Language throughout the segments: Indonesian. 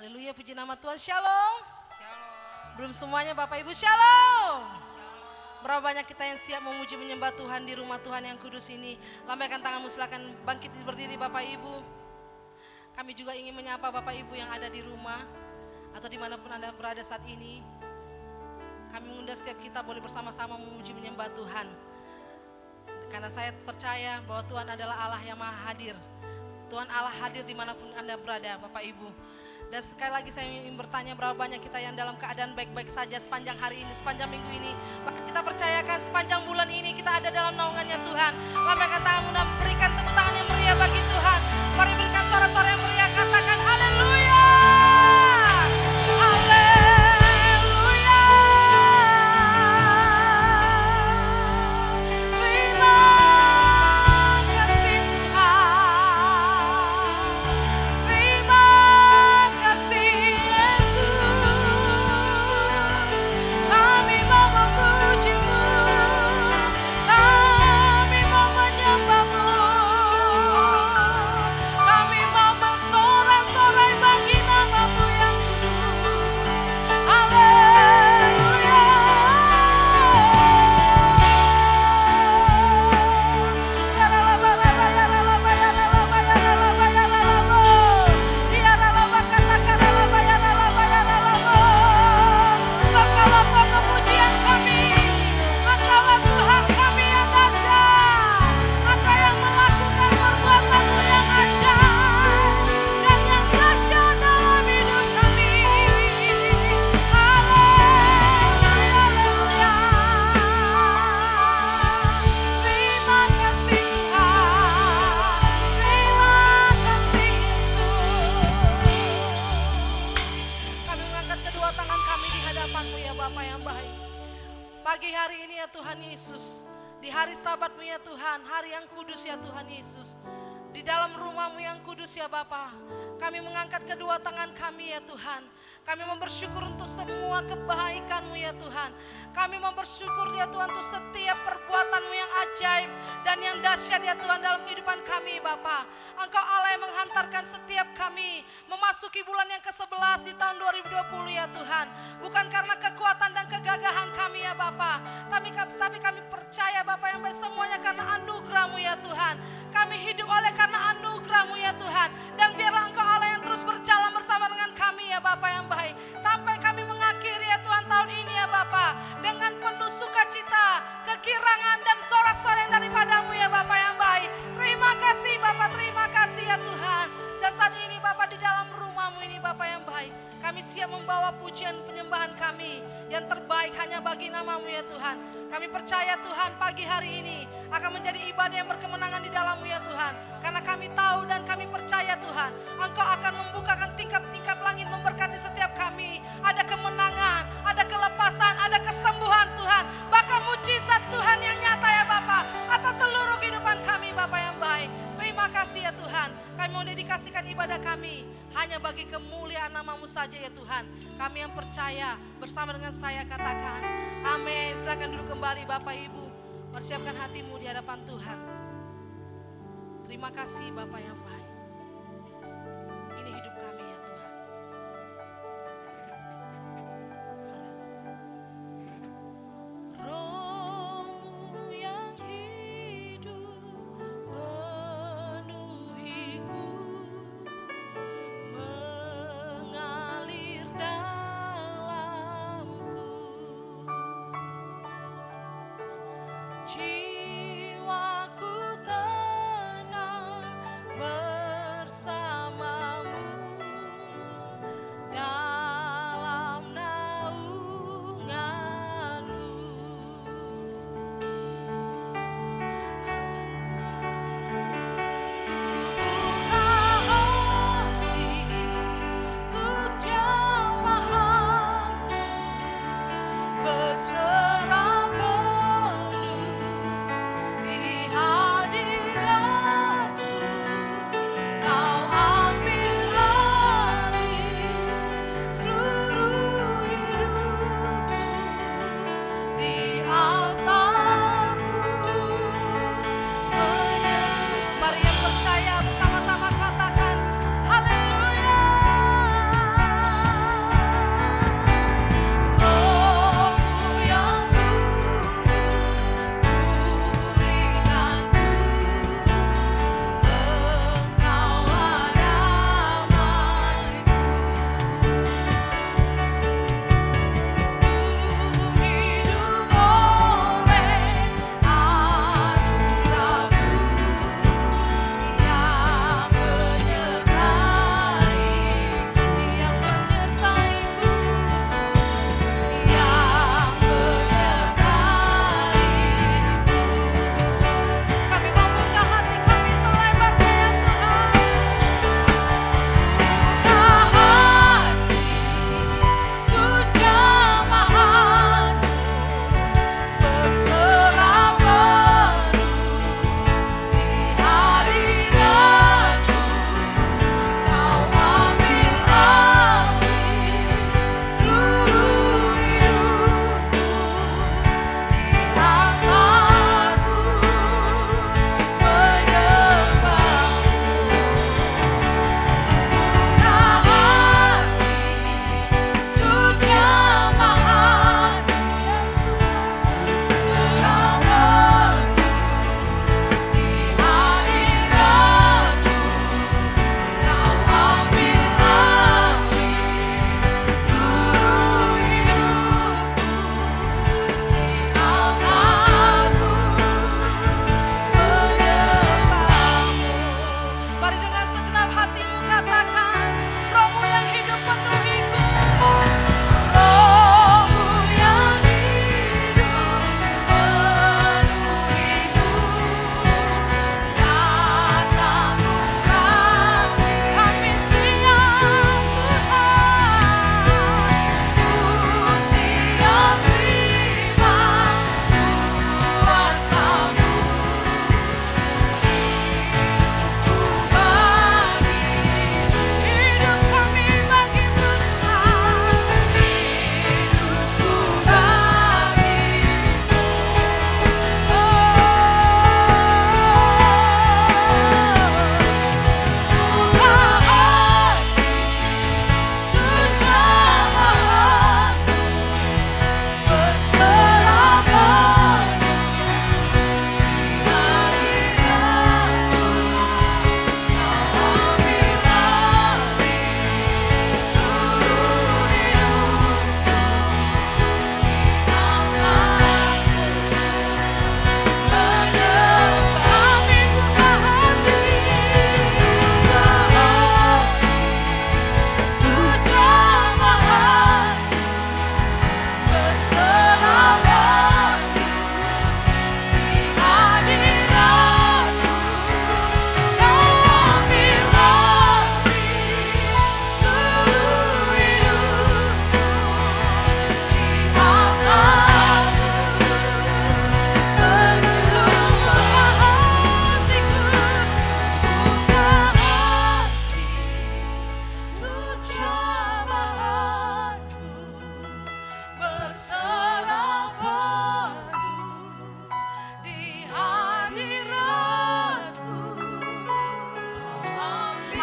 Haleluya, puji nama Tuhan. Shalom. Shalom. Belum semuanya Bapak Ibu, shalom. Shalom. Berapa banyak kita yang siap memuji menyembah Tuhan di rumah Tuhan yang kudus ini. Lambaikan tanganmu, silakan bangkit berdiri Bapak Ibu. Kami juga ingin menyapa Bapak Ibu yang ada di rumah atau dimanapun Anda berada saat ini. Kami mengundang setiap kita boleh bersama-sama memuji menyembah Tuhan. Karena saya percaya bahwa Tuhan adalah Allah yang maha hadir. Tuhan Allah hadir dimanapun Anda berada Bapak Ibu. Dan sekali lagi saya ingin bertanya, berapa banyak kita yang dalam keadaan baik-baik saja sepanjang hari ini, sepanjang minggu ini. Bahkan kita percayakan sepanjang bulan ini kita ada dalam naungannya Tuhan. Lambaikan tanganmu dan berikan tepuk tangan yang meriah bagi Tuhan. Mari berikan suara-suara yang meriah, katakan haleluya. Haleluya. Terima kasih Tuhan. Terima kasih Yesus. Kami mau memuji-Mu, kami mau menyembah-Mu, kami mau bersorak-sorai bagi nama-Mu yang kudus. Haleluya. Engkaulah kepujian kami, Engkaulah Tuhan kami yang dahsyat, Engkau yang melakukan perbuatan-Mu yang ajaib dan yang dahsyat dalam hidup kami. Haleluya. Terima kasih Tuhan, terima kasih Yesus. Kami mengangkat kedua tangan kami di hadapan-Mu ya Bapa yang baik. Pagi hari ini ya Tuhan Yesus, di hari Sabat-Mu ya Tuhan, hari yang kudus ya Tuhan Yesus. Di dalam rumah-Mu yang kudus ya Bapa, kami mengangkat kedua tangan kami ya Tuhan. Kami mau bersyukur untuk semua kebaikan-Mu ya Tuhan. Kami mau bersyukur ya Tuhan untuk setiap perbuatan-Mu yang ajaib dan yang dahsyat ya Tuhan dalam kehidupan kami Bapa. Engkau Allah yang menghantarkan setiap kami memasuki bulan yang ke-11 di tahun 2020 ya Tuhan. Bukan karena kekuatan dan kegagahan kami ya Bapa, tapi kami percaya Bapa yang baik, semuanya karena anugerah-Mu ya Tuhan. Kami hidup oleh karena anugerah-Mu ya Tuhan. Dan biarlah Engkau Allah yang terus berjalan bersama dengan kami ya Bapa yang baik, sampai kami mengakhiri ya Tuhan tahun ini ya Bapa dengan penuh sukacita, kekirangan dan sorak-sorai yang daripada-Mu ya Bapa yang baik. Terima kasih Bapa, terima kasih ya Tuhan. Dan saat ini Bapa di dalam rumah-Mu ini Bapa yang baik, kami siap membawa pujian penyembahan kami yang terbaik hanya bagi nama-Mu ya Tuhan. Kami percaya Tuhan pagi hari ini akan menjadi ibadah yang berkemenangan di dalam-Mu ya Tuhan. Karena kami tahu dan kami percaya Tuhan, Engkau akan membukakan tingkap-tingkap langit memberkati setiap kami. Ada kemenangan, ada kelepasan, ada kesembuhan Tuhan. Bahkan mujizat Tuhan yang nyata ya Bapa atas seluruh kehidupan kami Bapa yang baik. Terima kasih ya Tuhan. Kami mau dedikasikan ibadah kami hanya bagi kemuliaan nama-Mu saja ya Tuhan. Kami yang percaya bersama dengan saya katakan amin. Silakan duduk kembali Bapak Ibu. Persiapkan hatimu di hadapan Tuhan. Terima kasih Bapak yang baik. Ini hidup kami ya Tuhan. Roh-Mu yang hidup penuhiku, mengalir dalamku. Jiwaku tenang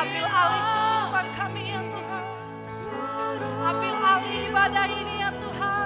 Ambil alih kehidupan kami ya Tuhan. Ambil alih ibadah ini ya Tuhan.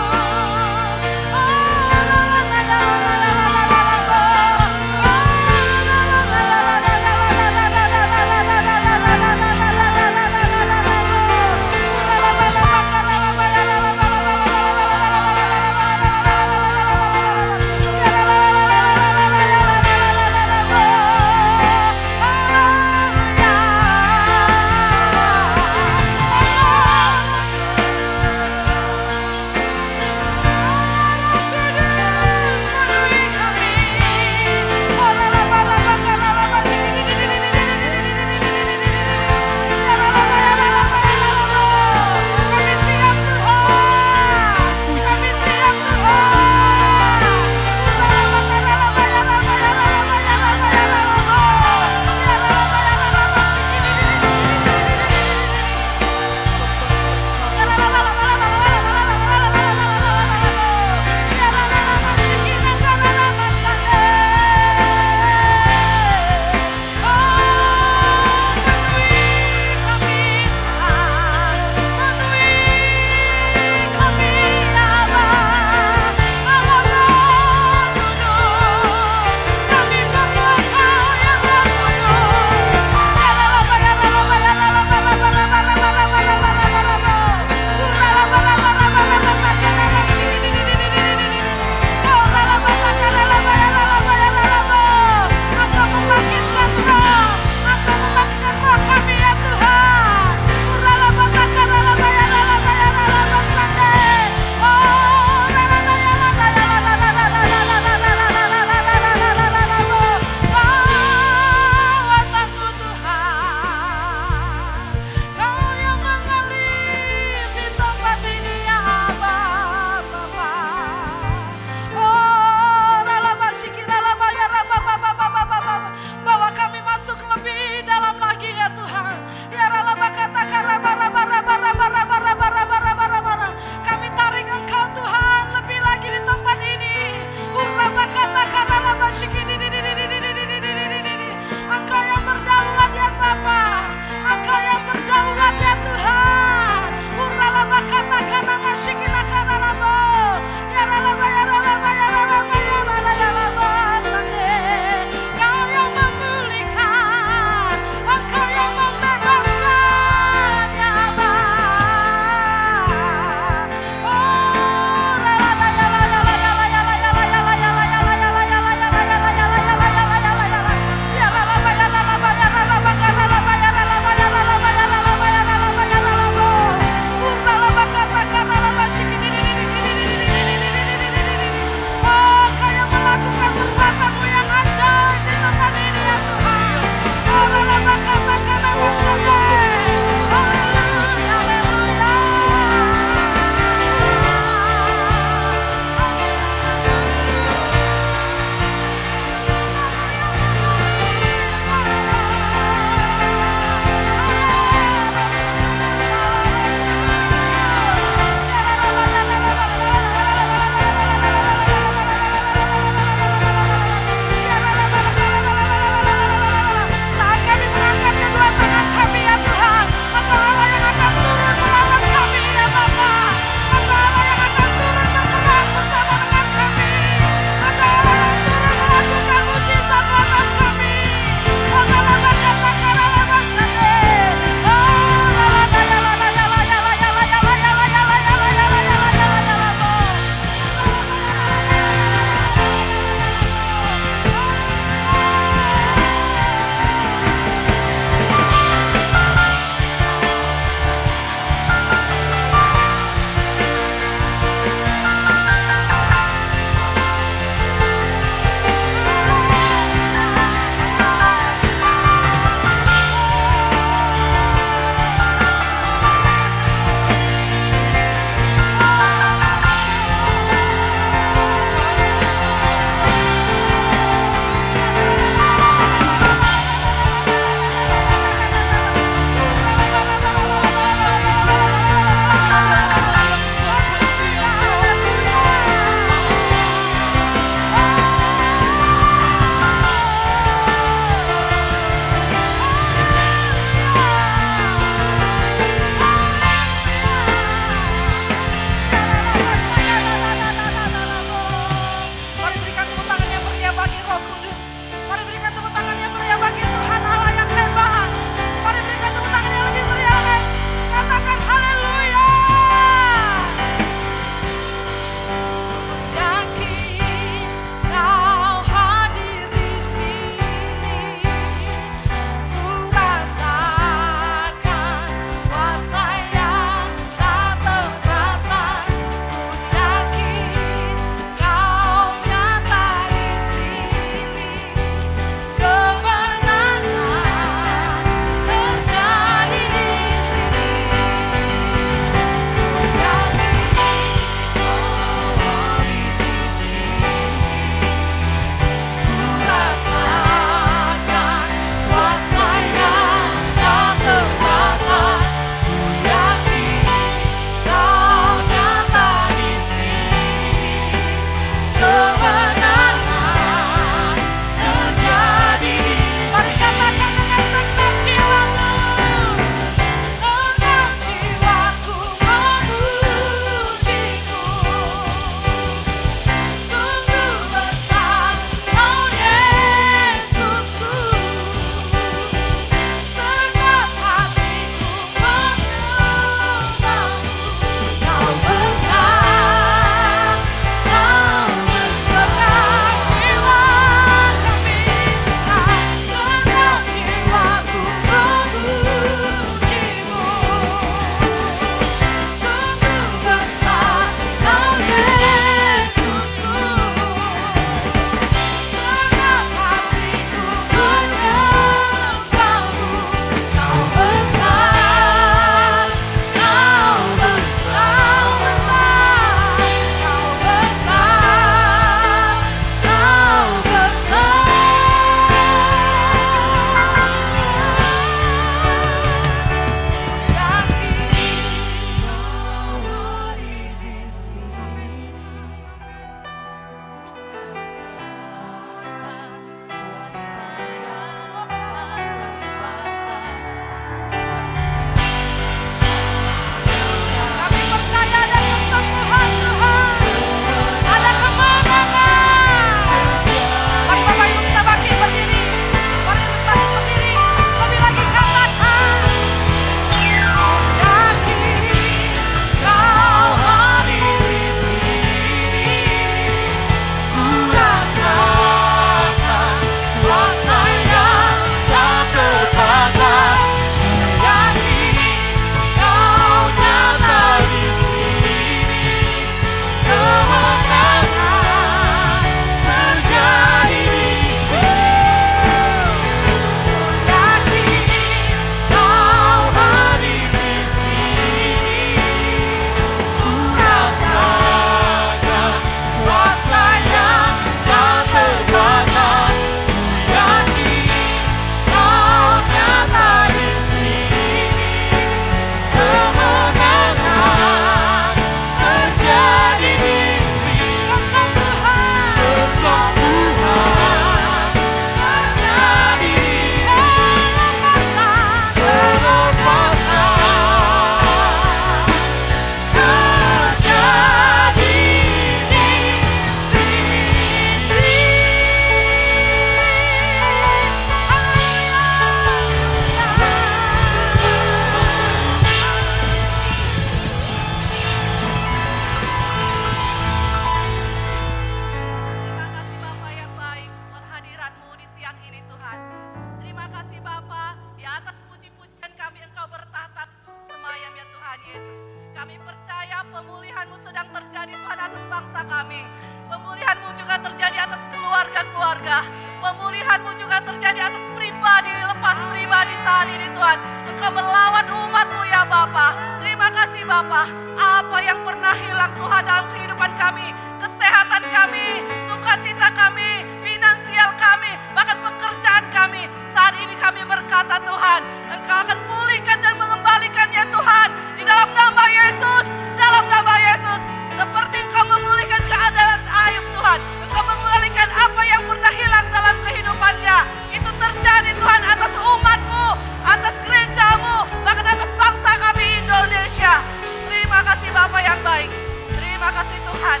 Kami percaya pemulihan-Mu sedang terjadi Tuhan atas bangsa kami. Pemulihan-Mu juga terjadi atas keluarga-keluarga. Pemulihan-Mu juga terjadi atas pribadi, lepas pribadi saat ini Tuhan. Engkau melawat umat-Mu ya Bapa. Terima kasih Bapa. Apa yang pernah hilang Tuhan dalam kehidupan kami, kesehatan kami, sukacita kami, finansial kami, bahkan pekerjaan kami. Saat ini kami berkata Tuhan, Engkau akan pulihkan dan mengembalikannya Tuhan. Di dalam nama Yesus, dalam nama Yesus. Seperti Engkau memulihkan keadaan Ayub Tuhan. Engkau memulihkan apa yang pernah hilang dalam kehidupannya. Itu terjadi Tuhan atas umat-Mu, atas gereja-Mu, bahkan atas bangsa kami Indonesia. Terima kasih Bapa yang baik. Terima kasih Tuhan.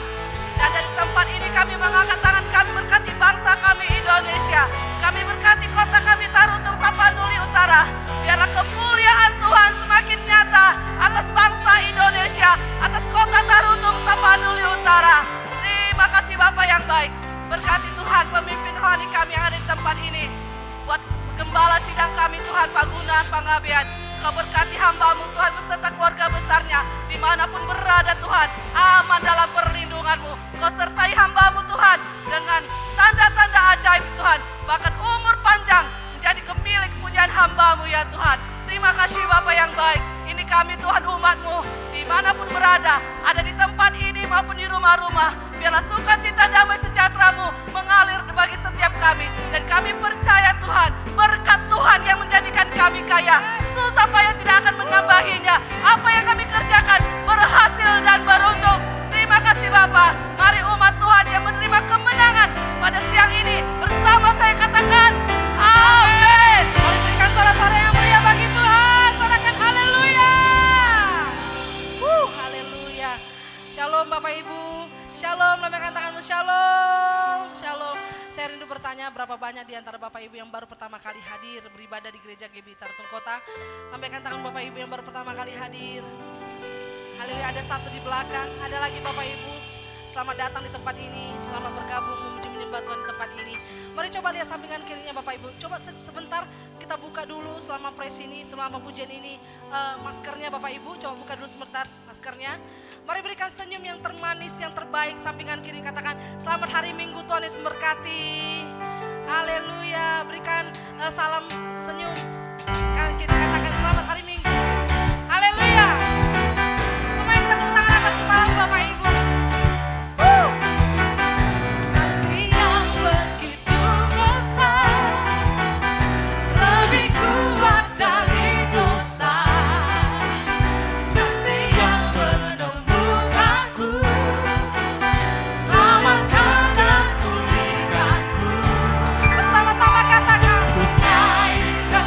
Dan dari tempat ini kami mengangkat tangan kami berkati bangsa kami Indonesia. Kami berkati kota kami Tarutung Tapanuli Utara. Biarlah kemuliaan Tuhan semakin nyata atas bangsa Indonesia, atas kota Tarutung Tapanuli Utara. Terima kasih Bapa yang baik. Berkati Tuhan pemimpin rohani kami yang ada di tempat ini. Buat gembala sidang kami Tuhan, Pak Gunan, Pak Ngabian. Kau berkati hamba-Mu Tuhan beserta keluarga besarnya. Dimanapun berada Tuhan, aman dalam perlindungan-Mu. Kau sertai hamba-Mu Tuhan dengan tanda-tanda ajaib Tuhan. Bahkan umur panjang menjadi kemilik kepunyaan hamba-Mu ya Tuhan. Terima kasih Bapa yang baik. Ini kami Tuhan umat-Mu, dimanapun berada, ada di tempat ini maupun di rumah-rumah. Biarlah sukacita damai sejahtera-Mu mengalir bagi setiap kami. Dan kami percaya Tuhan, berkat Tuhan yang menjadikan kami kaya. Susah payah tidak akan menambahinya. Apa yang kami kerjakan berhasil dan beruntung. Terima kasih Bapa. Mari umat Tuhan yang menerima kemenangan pada siang ini bersama saya katakan amin. Mari berikan suara-suara yang mulia bagi Tuhan. Sorakan haleluya. Haleluya. Shalom Bapak Ibu. Shalom, lambaikan tanganmu. Shalom. Shalom. Saya rindu bertanya berapa banyak di antara Bapak Ibu yang baru pertama kali hadir beribadah di gereja GBI Tarutung Kota. Lambaikan tangan Bapak Ibu yang baru pertama kali hadir. Haleluya, ada satu di belakang, ada lagi Bapak Ibu. Selamat datang di tempat ini, selamat bergabung memuji menyembah Tuhan di tempat ini. Mari coba lihat sampingan kirinya Bapak Ibu. Coba sebentar kita buka dulu selama praise ini, selama pujian ini maskernya Bapak Ibu. Coba buka dulu sebentar maskernya. Mari berikan senyum yang termanis, yang terbaik. Sampingan kiri katakan selamat hari Minggu, Tuhan Yesus memberkati. Haleluya. Berikan salam senyum. Kanan kiri katakan selamat hari Minggu. Haleluya. Semua yang tepuk tangan atas kepala Bapak Ibu. Kasih yang begitu besar, lebih kuat dari dosa. Kasih yang menemukanku, selamatkan dan pulihkanku. Bersama-sama katakan, ku naikkan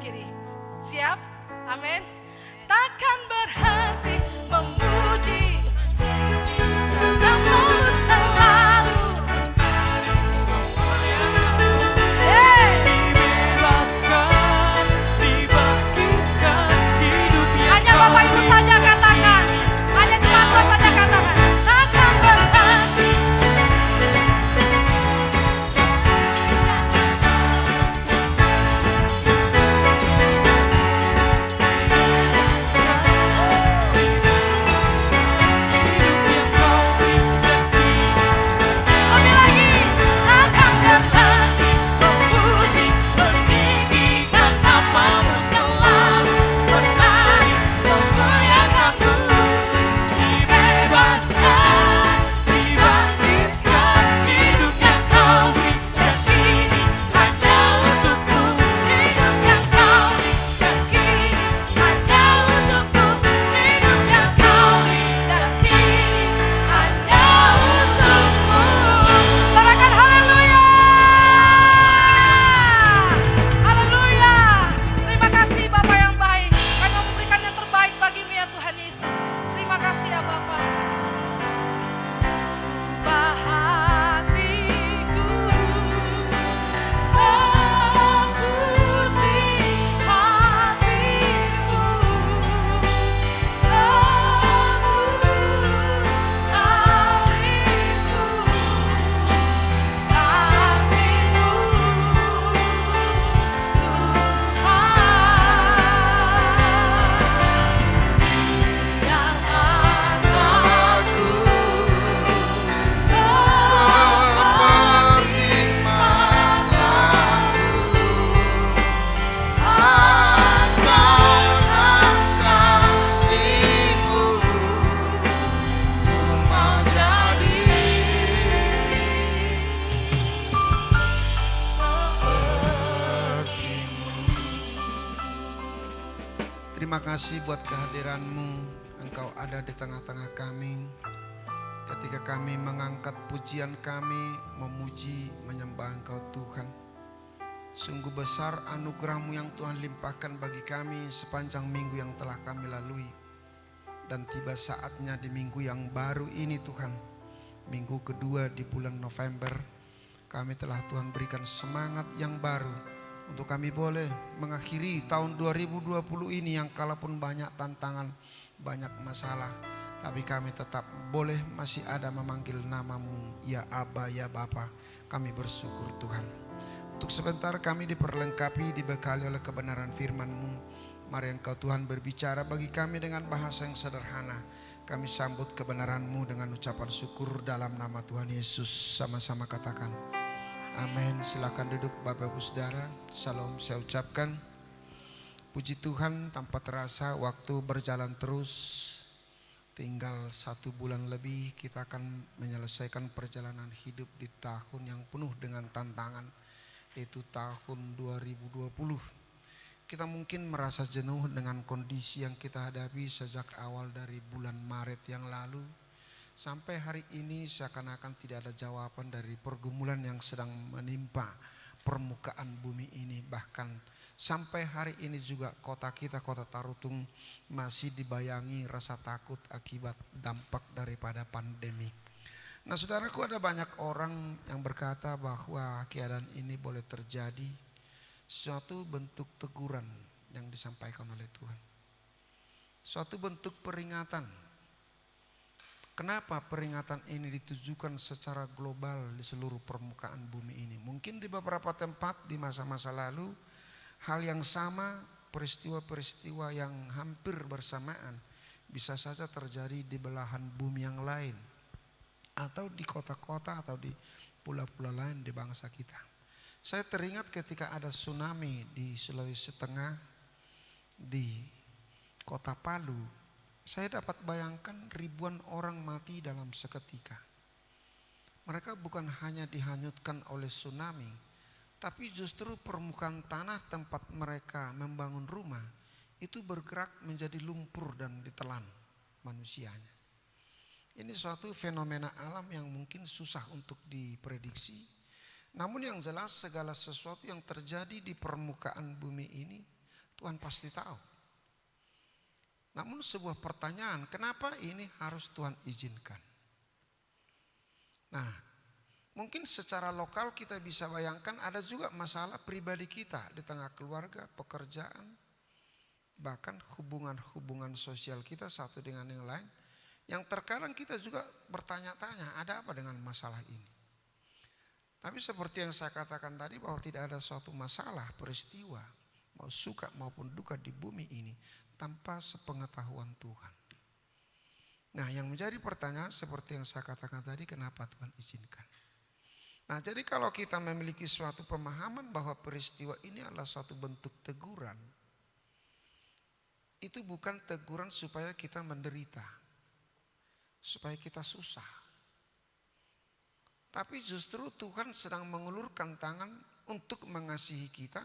kiri. Siap? Amin. Takkan berhenti memuji namamu selalu. Dibebaskan, dibangkitkan hidup yang Hanya Bapak Ibu saja katakan. Hanya jemaat saja katakan. Takkan berhenti. Lebih lagi. Takkan berhenti memuji, meninggikan namamu selalu. Berlari memuliakanmu. Dibebaskan, dibangkitkan hidup yang kau beri, dan kini hanya untukmu. hidup yang kau dan kini hanya untukmu. Hidup yang kau dan kini hanya untukmu. Sorakan haleluya. Haleluya. Terima kasih Bapak yang baik. Kami memberikan yang terbaik bagimu ya Tuhan Yesus. Terima kasih ya Bapak. Ubah hatiku seperti hatiku, setulus salibmu, kasih-Mu Tuhan, yang Aku seperti seperti matamu, pancarkan kasih-Mu, ku mau jadi seperti-Mu. Terima kasih buat kehadiran-Mu. Engkau ada di tengah-tengah kami. Ketika kami mengangkat pujian kami, memuji, menyembah Engkau Tuhan. Sungguh besar anugerah-Mu yang Tuhan limpahkan bagi kami sepanjang minggu yang telah kami lalui. Dan tiba saatnya di minggu yang baru ini Tuhan, minggu kedua di bulan November, kami telah Tuhan berikan semangat yang baru untuk kami boleh mengakhiri tahun 2020 ini yang kalaupun banyak tantangan, banyak masalah, tapi kami tetap boleh masih ada memanggil namamu, ya Aba, ya Bapa. Kami bersyukur Tuhan. Untuk sebentar kami diperlengkapi, dibekali oleh kebenaran firman-Mu. Mari Engkau Tuhan berbicara bagi kami dengan bahasa yang sederhana. Kami sambut kebenaran-Mu dengan ucapan syukur dalam nama Tuhan Yesus. Sama-sama katakan amin. Silakan duduk Bapak Ibu Saudara. Salam saya ucapkan. Puji Tuhan, tanpa terasa waktu berjalan terus. Tinggal 1 bulan lebih kita akan menyelesaikan perjalanan hidup di tahun yang penuh dengan tantangan, yaitu tahun 2020. Kita mungkin merasa jenuh dengan kondisi yang kita hadapi sejak awal dari bulan Maret yang lalu. Sampai hari ini seakan-akan tidak ada jawaban dari pergumulan yang sedang menimpa permukaan bumi ini. Bahkan sampai hari ini juga kota kita, kota Tarutung, masih dibayangi rasa takut akibat dampak daripada pandemi. Nah saudaraku, ada banyak orang yang berkata bahwa keadaan ini boleh terjadi suatu bentuk teguran yang disampaikan oleh Tuhan. Suatu bentuk peringatan. Kenapa peringatan ini ditujukan secara global di seluruh permukaan bumi ini? Mungkin di beberapa tempat di masa-masa lalu hal yang sama, peristiwa-peristiwa yang hampir bersamaan bisa saja terjadi di belahan bumi yang lain, atau di kota-kota atau di pulau-pulau lain di bangsa kita. Saya teringat ketika ada tsunami di Sulawesi Tengah, di kota Palu. Saya dapat bayangkan ribuan orang mati dalam seketika. Mereka bukan hanya dihanyutkan oleh tsunami, tapi justru permukaan tanah tempat mereka membangun rumah itu bergerak menjadi lumpur dan ditelan manusianya. Ini suatu fenomena alam yang mungkin susah untuk diprediksi. Namun yang jelas segala sesuatu yang terjadi di permukaan bumi ini Tuhan pasti tahu. Namun sebuah pertanyaan, kenapa ini harus Tuhan izinkan? Nah, mungkin secara lokal kita bisa bayangkan ada juga masalah pribadi kita di tengah keluarga, pekerjaan, bahkan hubungan-hubungan sosial kita satu dengan yang lain. Yang terkadang kita juga bertanya-tanya, ada apa dengan masalah ini? Tapi seperti yang saya katakan tadi bahwa tidak ada suatu masalah, peristiwa, mau suka maupun duka di bumi ini tanpa sepengetahuan Tuhan. Nah, yang menjadi pertanyaan seperti yang saya katakan tadi, kenapa Tuhan izinkan? Nah, jadi kalau kita memiliki suatu pemahaman bahwa peristiwa ini adalah suatu bentuk teguran, itu bukan teguran supaya kita menderita, supaya kita susah. Tapi justru Tuhan sedang mengulurkan tangan untuk mengasihi kita,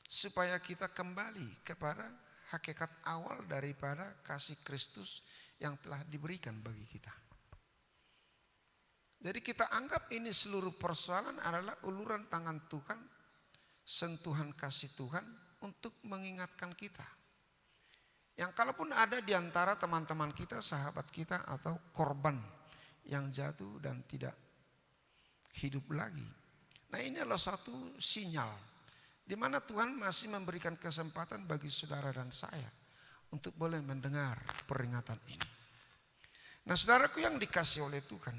supaya kita kembali kepada hakikat awal daripada kasih Kristus yang telah diberikan bagi kita. Jadi kita anggap ini seluruh persoalan adalah uluran tangan Tuhan, sentuhan kasih Tuhan untuk mengingatkan kita. Yang kalaupun ada di antara teman-teman kita, sahabat kita atau korban yang jatuh dan tidak hidup lagi. Nah, ini adalah suatu sinyal di mana Tuhan masih memberikan kesempatan bagi saudara dan saya untuk boleh mendengar peringatan ini. Nah, saudaraku yang dikasih oleh Tuhan,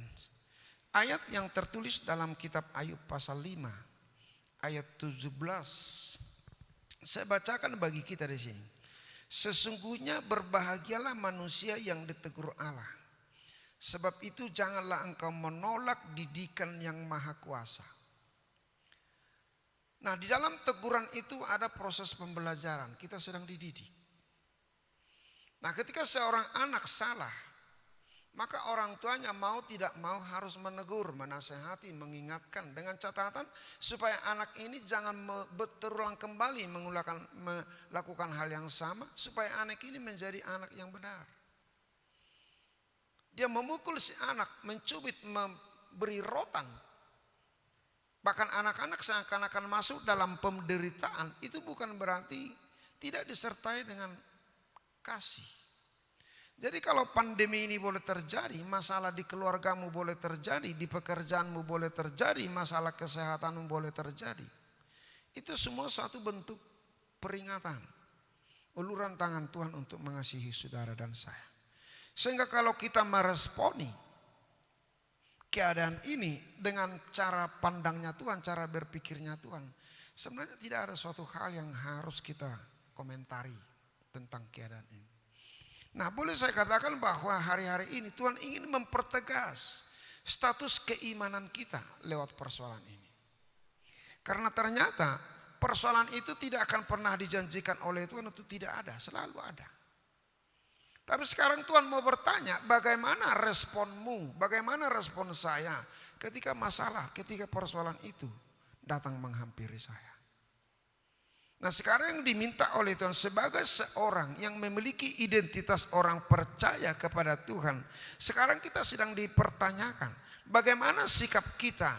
ayat yang tertulis dalam kitab Ayub pasal 5 ayat 17, saya bacakan bagi kita di sini. Sesungguhnya berbahagialah manusia yang ditegur Allah, sebab itu janganlah engkau menolak didikan yang maha kuasa. Nah, di dalam teguran itu ada proses pembelajaran, kita sedang dididik. Nah, ketika seorang anak salah, maka orang tuanya mau tidak mau harus menegur, menasehati, mengingatkan dengan catatan supaya anak ini jangan terulang kembali melakukan hal yang sama, supaya anak ini menjadi anak yang benar. Dia memukul si anak, mencubit, memberi rotan. Bahkan anak-anak seakan-akan masuk dalam penderitaan, itu bukan berarti tidak disertai dengan kasih. Jadi kalau pandemi ini boleh terjadi, masalah di keluargamu boleh terjadi, di pekerjaanmu boleh terjadi, masalah kesehatanmu boleh terjadi. Itu semua satu bentuk peringatan, uluran tangan Tuhan untuk mengasihi saudara dan saya. Sehingga kalau kita meresponi keadaan ini dengan cara pandangnya Tuhan, cara berpikirnya Tuhan, sebenarnya tidak ada suatu hal yang harus kita komentari tentang keadaan ini. Nah, boleh saya katakan bahwa hari-hari ini Tuhan ingin mempertegas status keimanan kita lewat persoalan ini. Karena ternyata persoalan itu tidak akan pernah dijanjikan oleh Tuhan itu tidak ada, selalu ada. Tapi sekarang Tuhan mau bertanya, bagaimana responmu, bagaimana respon saya ketika masalah, ketika persoalan itu datang menghampiri saya. Nah, sekarang yang diminta oleh Tuhan sebagai seorang yang memiliki identitas orang percaya kepada Tuhan, sekarang kita sedang dipertanyakan bagaimana sikap kita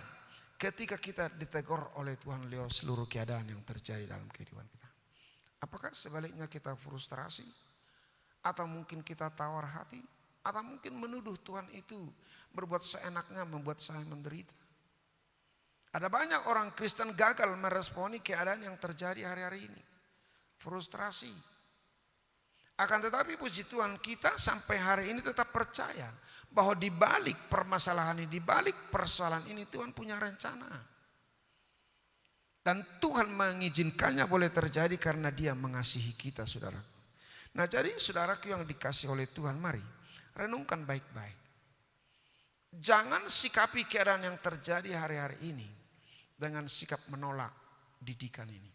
ketika kita ditegur oleh Tuhan lewat seluruh keadaan yang terjadi dalam kehidupan kita. Apakah sebaliknya kita frustrasi? Atau mungkin kita tawar hati, atau mungkin menuduh Tuhan itu berbuat seenaknya, membuat saya menderita. Ada banyak orang Kristen gagal meresponi keadaan yang terjadi hari-hari ini. Frustrasi. Akan tetapi puji Tuhan, kita sampai hari ini tetap percaya bahwa di balik permasalahan ini, di balik persoalan ini Tuhan punya rencana. Dan Tuhan mengizinkannya boleh terjadi karena Dia mengasihi kita, saudara. Nah, jadi saudaraku yang dikasih oleh Tuhan, mari renungkan baik-baik. Jangan sikapi keadaan yang terjadi hari-hari ini dengan sikap menolak didikan ini.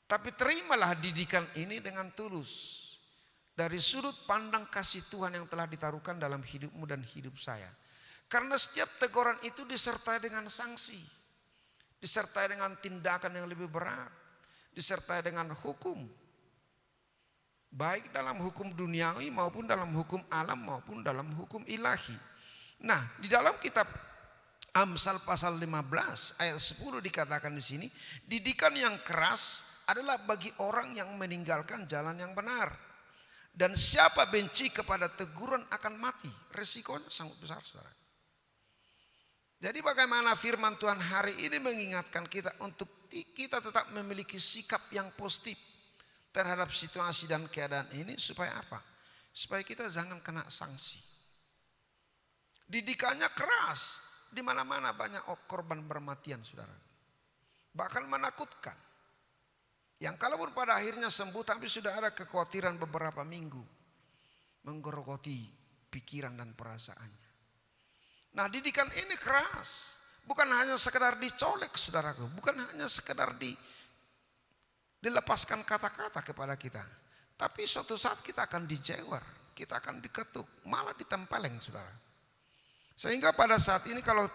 Tapi terimalah didikan ini dengan tulus. Dari sudut pandang kasih Tuhan yang telah ditaruhkan dalam hidupmu dan hidup saya. Karena setiap teguran itu disertai dengan sanksi. Disertai dengan tindakan yang lebih berat. Disertai dengan hukum. Baik dalam hukum duniawi maupun dalam hukum alam maupun dalam hukum ilahi. Nah, di dalam kitab Amsal pasal 15 ayat 10 dikatakan di sini, didikan yang keras adalah bagi orang yang meninggalkan jalan yang benar. Dan siapa benci kepada teguran akan mati. Resikonya sangat besar, saudara. Jadi bagaimana firman Tuhan hari ini mengingatkan kita untuk kita tetap memiliki sikap yang positif terhadap situasi dan keadaan ini supaya apa? Supaya kita jangan kena sanksi. Didikannya keras, di mana-mana banyak korban bermatian, saudara. Bahkan menakutkan. Yang kalaupun pada akhirnya sembuh tapi sudah ada kekhawatiran beberapa minggu menggerogoti pikiran dan perasaannya. Nah, didikan ini keras. Bukan hanya sekedar dicolek, saudaraku. Bukan hanya sekedar dilepaskan kata-kata kepada kita. Tapi suatu saat kita akan dijewer. Kita akan diketuk. Malah ditempeleng, saudara. Sehingga pada saat ini kalau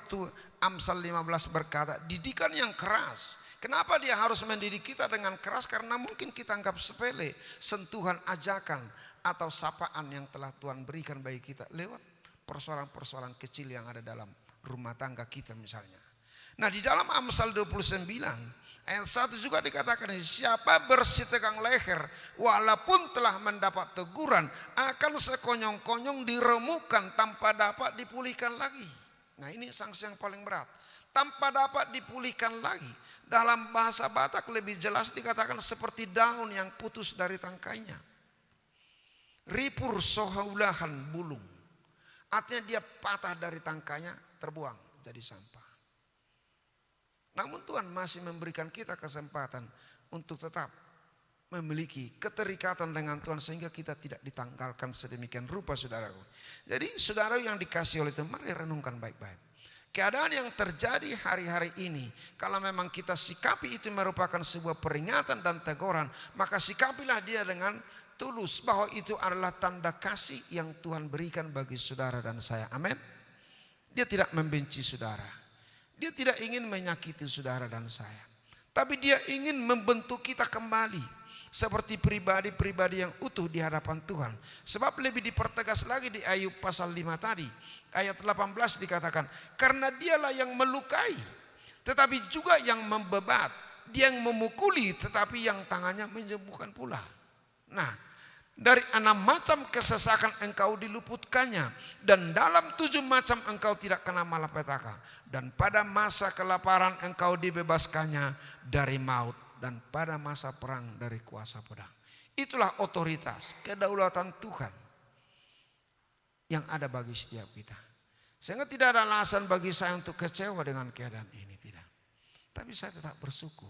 Amsal 15 berkata, didikan yang keras. Kenapa dia harus mendidik kita dengan keras? Karena mungkin kita anggap sepele sentuhan ajakan atau sapaan yang telah Tuhan berikan bagi kita lewat persoalan-persoalan kecil yang ada dalam rumah tangga kita misalnya. Nah, di dalam Amsal 29 ayat 1 juga dikatakan, siapa bersih tegang leher walaupun telah mendapat teguran akan sekonyong-konyong diremukan tanpa dapat dipulihkan lagi. Nah, ini sanksi yang paling berat. Tanpa dapat dipulihkan lagi. Dalam bahasa Batak lebih jelas dikatakan seperti daun yang putus dari tangkainya. Ripur sohaulahan bulung. Artinya dia patah dari tangkainya, terbuang jadi sampah. Namun Tuhan masih memberikan kita kesempatan untuk tetap memiliki keterikatan dengan Tuhan sehingga kita tidak ditanggalkan sedemikian rupa, saudaraku. Jadi saudara yang dikasih oleh Tuhan, mari renungkan baik-baik. Keadaan yang terjadi hari-hari ini, kalau memang kita sikapi itu merupakan sebuah peringatan dan teguran, maka sikapilah dia dengan tulus bahwa itu adalah tanda kasih yang Tuhan berikan bagi saudara dan saya. Amin. Dia tidak membenci saudara. Dia tidak ingin menyakiti saudara dan saya. Tapi dia ingin membentuk kita kembali seperti pribadi-pribadi yang utuh di hadapan Tuhan. Sebab lebih dipertegas lagi di Ayub pasal 5 tadi. Ayat 18 dikatakan, karena dialah yang melukai, tetapi juga yang membebat. Dia yang memukuli, tetapi yang tangannya menyembuhkan pula. Nah, dari 6 macam kesesakan engkau diluputkannya, dan dalam 7 macam engkau tidak kena malapetaka. Dan pada masa kelaparan engkau dibebaskannya dari maut, dan pada masa perang dari kuasa pedang. Itulah otoritas, kedaulatan Tuhan yang ada bagi setiap kita. Sehingga tidak ada alasan bagi saya untuk kecewa dengan keadaan ini, tidak. Tapi saya tetap bersyukur.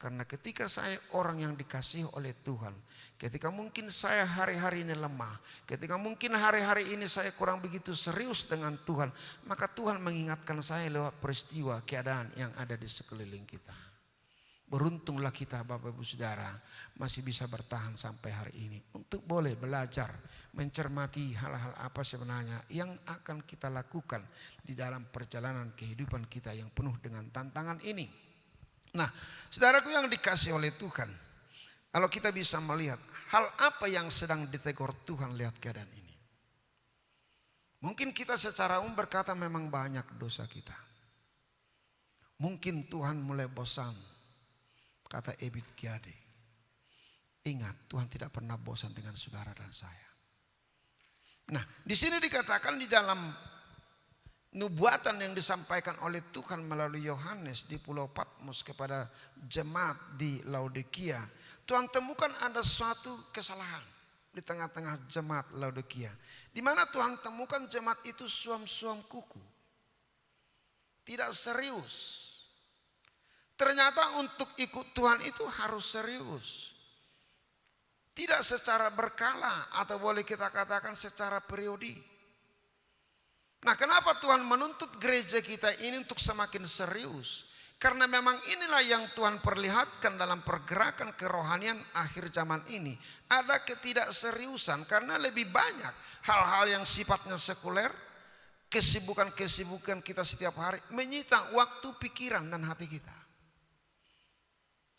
Karena ketika saya orang yang dikasihi oleh Tuhan, ketika mungkin saya hari-hari ini lemah, ketika mungkin hari-hari ini saya kurang begitu serius dengan Tuhan, maka Tuhan mengingatkan saya lewat peristiwa keadaan yang ada di sekeliling kita. Beruntunglah kita Bapak Ibu Saudara masih bisa bertahan sampai hari ini untuk boleh belajar mencermati hal-hal apa sebenarnya yang akan kita lakukan di dalam perjalanan kehidupan kita yang penuh dengan tantangan ini. Nah, saudaraku yang dikasih oleh Tuhan, kalau kita bisa melihat hal apa yang sedang ditegur Tuhan lihat keadaan ini. Mungkin kita secara umum berkata memang banyak dosa kita. Mungkin Tuhan mulai bosan. Kata Ebit Giade, ingat Tuhan tidak pernah bosan dengan saudara dan saya. Nah, di sini dikatakan di dalam nubuatan yang disampaikan oleh Tuhan melalui Yohanes di Pulau Patmos kepada jemaat di Laodikia, Tuhan temukan ada suatu kesalahan di tengah-tengah jemaat Laodikia, di mana Tuhan temukan jemaat itu suam-suam kuku, tidak serius. Ternyata untuk ikut Tuhan itu harus serius. Tidak secara berkala atau boleh kita katakan secara periodi. Nah, kenapa Tuhan menuntut gereja kita ini untuk semakin serius? Karena memang inilah yang Tuhan perlihatkan dalam pergerakan kerohanian akhir zaman ini. Ada ketidakseriusan karena lebih banyak hal-hal yang sifatnya sekuler. Kesibukan-kesibukan kita setiap hari menyita waktu, pikiran dan hati kita.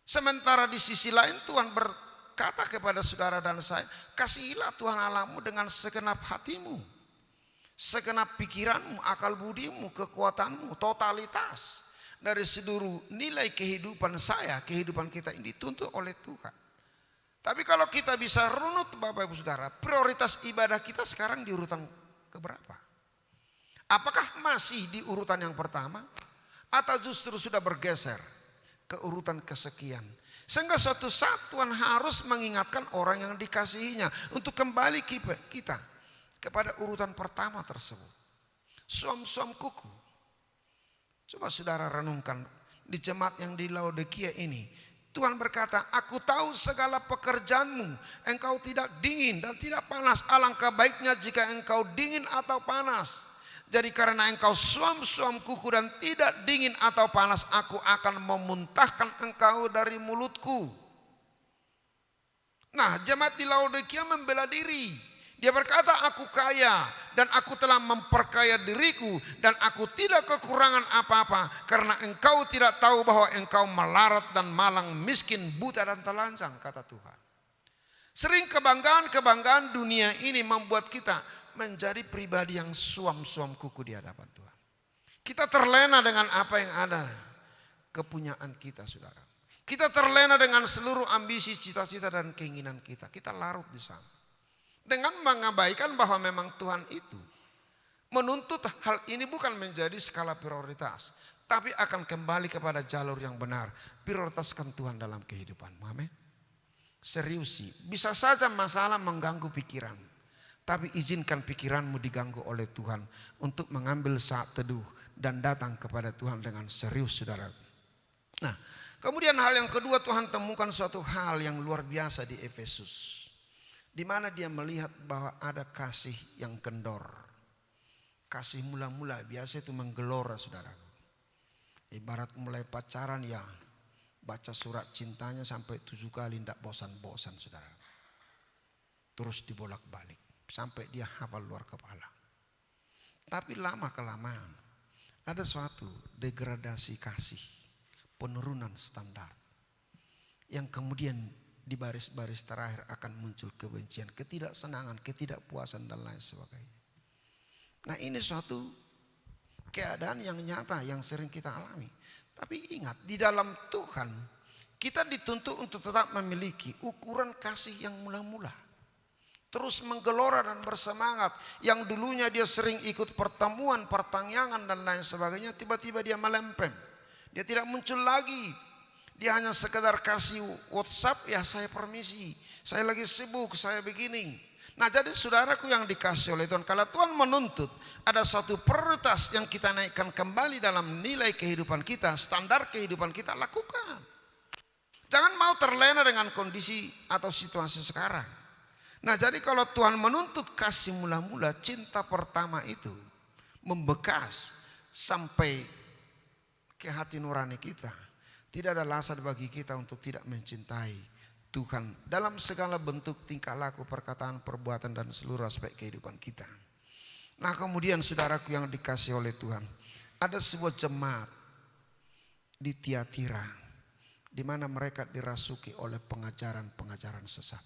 Sementara di sisi lain Tuhan berkata kepada saudara dan saya, kasihilah Tuhan Allahmu dengan segenap hatimu, segenap pikiranmu, akal budimu, kekuatanmu, totalitas. dari seluruh nilai kehidupan saya, kehidupan kita ini dituntut oleh Tuhan. Tapi kalau kita bisa runut Bapak Ibu Saudara, prioritas ibadah kita sekarang di urutan keberapa? Apakah masih di urutan yang pertama? Atau justru sudah bergeser ke urutan kesekian? Sehingga suatu saat Tuhan harus mengingatkan orang yang dikasihinya untuk kembali kita kepada urutan pertama tersebut. Suam-suam kuku. Coba saudara renungkan di jemaat yang di Laodikia ini. Tuhan berkata, aku tahu segala pekerjaanmu. Engkau tidak dingin dan tidak panas. Alangkah baiknya jika engkau dingin atau panas. Jadi karena engkau suam-suam kuku dan tidak dingin atau panas, aku akan memuntahkan engkau dari mulutku. Nah, jemaat di Laodikia membela diri. Dia berkata, aku kaya dan aku telah memperkaya diriku dan aku tidak kekurangan apa-apa karena engkau tidak tahu bahwa engkau melarat dan malang, miskin, buta dan telanjang, kata Tuhan. Sering kebanggaan-kebanggaan dunia ini membuat kita menjadi pribadi yang suam-suam kuku di hadapan Tuhan. Kita terlena dengan apa yang ada, kepunyaan kita, saudara. Kita terlena dengan seluruh ambisi, cita-cita dan keinginan kita. Kita larut di sana. Dengan mengabaikan bahwa memang Tuhan itu menuntut hal ini bukan menjadi skala prioritas, tapi akan kembali kepada jalur yang benar. Prioritaskan Tuhan dalam kehidupanmu. Amin. Seriusi, bisa saja masalah mengganggu pikiran, tapi izinkan pikiranmu diganggu oleh Tuhan untuk mengambil saat teduh dan datang kepada Tuhan dengan serius, saudara. Nah, kemudian hal yang kedua, Tuhan temukan suatu hal yang luar biasa di Efesus. Di mana dia melihat bahwa ada kasih yang kendor. Kasih mula-mula biasa itu menggelora, saudara. Ibarat mulai pacaran ya, baca surat cintanya sampai 7 kali tidak bosan-bosan, saudara. Terus dibolak-balik sampai dia hafal luar kepala. Tapi lama-kelamaan ada suatu degradasi kasih, penurunan standar. Yang kemudian di baris-baris terakhir akan muncul kebencian, ketidaksenangan, ketidakpuasan dan lain sebagainya. Nah, ini suatu keadaan yang nyata yang sering kita alami. Tapi ingat, di dalam Tuhan kita dituntut untuk tetap memiliki ukuran kasih yang mula-mula. Terus menggelora dan bersemangat. Yang dulunya dia sering ikut pertemuan, pertanyaan dan lain sebagainya, tiba-tiba dia melempem. Dia tidak muncul lagi. Dia hanya sekedar kasih WhatsApp, ya saya permisi, saya lagi sibuk, saya begini. Nah, jadi saudaraku yang dikasih oleh Tuhan, kalau Tuhan menuntut ada suatu prioritas yang kita naikkan kembali dalam nilai kehidupan kita, standar kehidupan kita, lakukan. Jangan mau terlena dengan kondisi atau situasi sekarang. Nah, jadi kalau Tuhan menuntut kasih mula-mula, cinta pertama itu membekas sampai ke hati nurani kita. Tidak ada alasan bagi kita untuk tidak mencintai Tuhan dalam segala bentuk tingkah laku, perkataan, perbuatan dan seluruh aspek kehidupan kita. Nah, kemudian saudaraku yang dikasih oleh Tuhan, ada sebuah jemaat di Tiatira di mana mereka dirasuki oleh pengajaran-pengajaran sesat.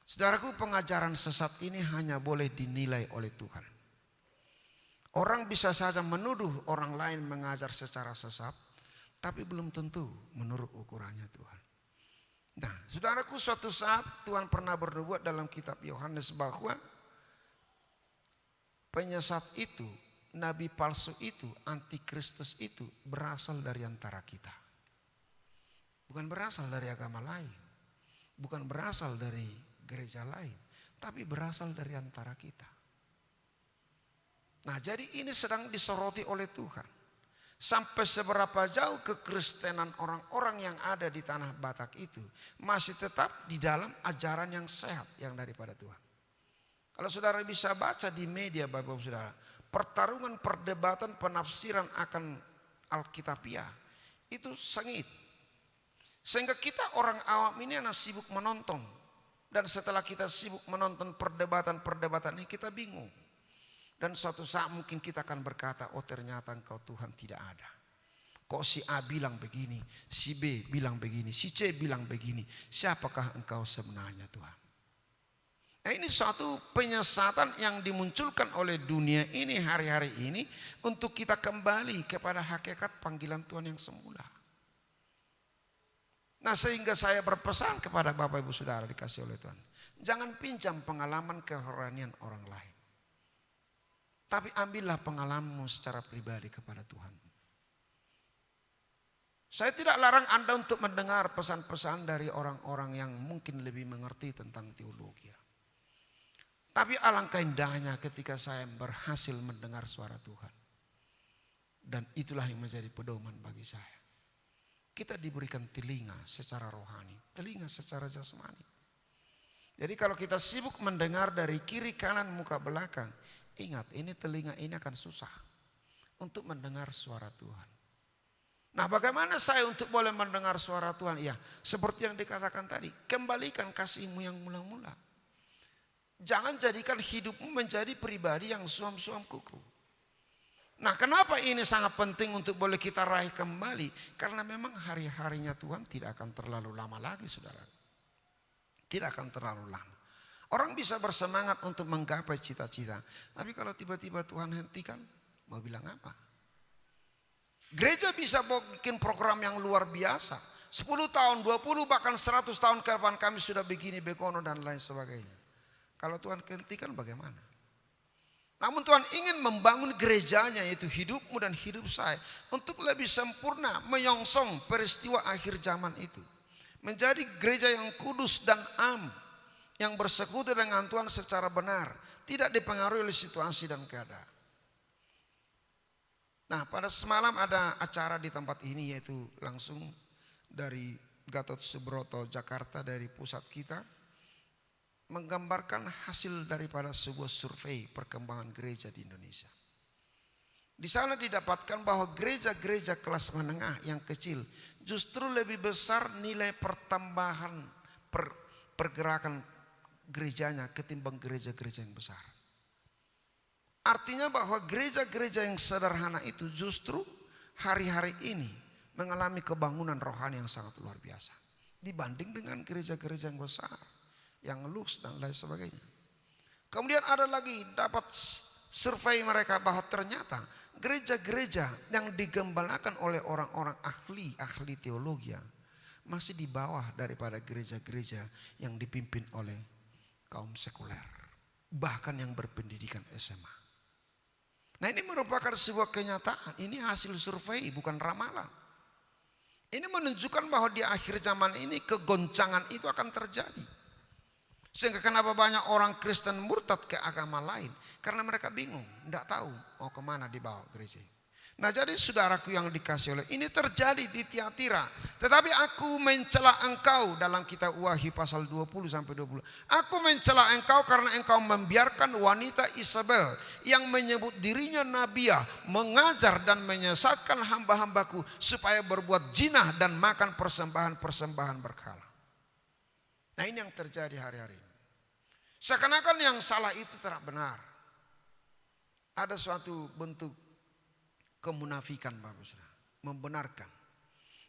Saudaraku, pengajaran sesat ini hanya boleh dinilai oleh Tuhan. Orang bisa saja menuduh orang lain mengajar secara sesat, tapi belum tentu menurut ukurannya Tuhan. Nah, saudaraku, suatu saat Tuhan pernah bernubuat dalam kitab Yohanes bahwa penyesat itu, nabi palsu itu, antikristus itu berasal dari antara kita. Bukan berasal dari agama lain, bukan berasal dari gereja lain, tapi berasal dari antara kita. Nah, jadi ini sedang disoroti oleh Tuhan. Sampai seberapa jauh kekristenan orang-orang yang ada di tanah Batak itu masih tetap di dalam ajaran yang sehat yang daripada Tuhan. Kalau saudara bisa baca di media, Bapak-Ibu Saudara, pertarungan perdebatan penafsiran akan Alkitabiah itu sengit. Sehingga kita orang awam ini anak sibuk menonton. Dan setelah kita sibuk menonton perdebatan-perdebatan ini, kita bingung. Dan suatu saat mungkin kita akan berkata, oh ternyata engkau Tuhan tidak ada. Kok si A bilang begini, si B bilang begini, si C bilang begini. Siapakah engkau sebenarnya Tuhan? Ini suatu penyesatan yang dimunculkan oleh dunia ini hari-hari ini untuk kita kembali kepada hakikat panggilan Tuhan yang semula. Nah, sehingga saya berpesan kepada Bapak Ibu Saudara dikasih oleh Tuhan. Jangan pinjam pengalaman kerohanian orang lain. Tapi ambillah pengalamanmu secara pribadi kepada Tuhan. Saya tidak larang Anda untuk mendengar pesan-pesan dari orang-orang yang mungkin lebih mengerti tentang teologi. Tapi alangkah indahnya ketika saya berhasil mendengar suara Tuhan. Dan itulah yang menjadi pedoman bagi saya. Kita diberikan telinga secara rohani, telinga secara jasmani. Jadi kalau kita sibuk mendengar dari kiri kanan muka belakang, ingat ini telinga ini akan susah untuk mendengar suara Tuhan. Nah, bagaimana saya untuk boleh mendengar suara Tuhan? Ya, seperti yang dikatakan tadi, kembalikan kasihmu yang mula-mula. Jangan jadikan hidupmu menjadi pribadi yang suam-suam kuku. Nah, kenapa ini sangat penting untuk boleh kita raih kembali? Karena memang hari-harinya Tuhan tidak akan terlalu lama lagi, saudara. Tidak akan terlalu lama. Orang bisa bersemangat untuk menggapai cita-cita. Tapi kalau tiba-tiba Tuhan hentikan, mau bilang apa? Gereja bisa bikin program yang luar biasa. 10 tahun, 20 bahkan 100 tahun ke depan kami sudah begini, begono dan lain sebagainya. Kalau Tuhan hentikan bagaimana? Namun Tuhan ingin membangun gerejanya, yaitu hidupmu dan hidup saya, untuk lebih sempurna menyongsong peristiwa akhir zaman itu. Menjadi gereja yang kudus dan am, yang bersekutu dengan Tuhan secara benar, tidak dipengaruhi oleh situasi dan keadaan. Nah, pada semalam ada acara di tempat ini, yaitu langsung dari Gatot Subroto, Jakarta, dari pusat kita, menggambarkan hasil daripada sebuah survei perkembangan gereja di Indonesia. Di sana didapatkan bahwa gereja-gereja kelas menengah yang kecil justru lebih besar nilai pertambahan pergerakan gerejanya ketimbang gereja-gereja yang besar. Artinya bahwa gereja-gereja yang sederhana itu justru hari-hari ini mengalami kebangunan rohani yang sangat luar biasa dibanding dengan gereja-gereja yang besar, yang luks dan lain sebagainya. Kemudian ada lagi dapat survei mereka bahwa ternyata gereja-gereja yang digembalakan oleh orang-orang ahli teologi masih di bawah daripada gereja-gereja yang dipimpin oleh kaum sekuler, bahkan yang berpendidikan SMA. Nah, ini merupakan sebuah kenyataan. Ini hasil survei, bukan ramalan. Ini menunjukkan bahwa di akhir zaman ini kegoncangan itu akan terjadi. Sehingga kenapa banyak orang Kristen murtad ke agama lain? Karena mereka bingung, tidak tahu mau kemana dibawa gereja. Nah, jadi saudaraku yang dikasih oleh, ini terjadi di Tiatira. Tetapi aku mencela engkau, dalam kitab Wahyu pasal 20-20. Aku mencela engkau karena engkau membiarkan wanita Isabel yang menyebut dirinya nabiah mengajar dan menyesatkan hamba-hambaku supaya berbuat jinah dan makan persembahan-persembahan berhala. Nah, ini yang terjadi hari-hari ini. Seakan-akan yang salah itu tidak benar. Ada suatu bentuk kemunafikan, Bapak Saudara, membenarkan.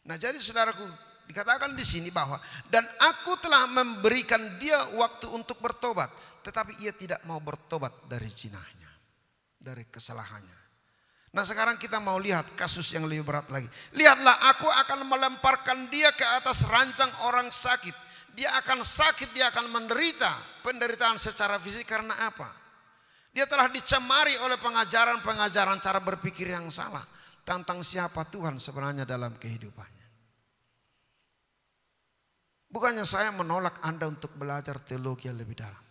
Nah, jadi saudaraku, dikatakan di sini bahwa dan aku telah memberikan dia waktu untuk bertobat, tetapi ia tidak mau bertobat dari zinahnya, dari kesalahannya. Nah, sekarang kita mau lihat kasus yang lebih berat lagi. Lihatlah, aku akan melemparkan dia ke atas ranjang orang sakit. Dia akan sakit, dia akan menderita penderitaan secara fisik karena apa? Dia telah dicemari oleh pengajaran-pengajaran cara berpikir yang salah tentang siapa Tuhan sebenarnya dalam kehidupannya. Bukannya saya menolak Anda untuk belajar teologi yang lebih dalam.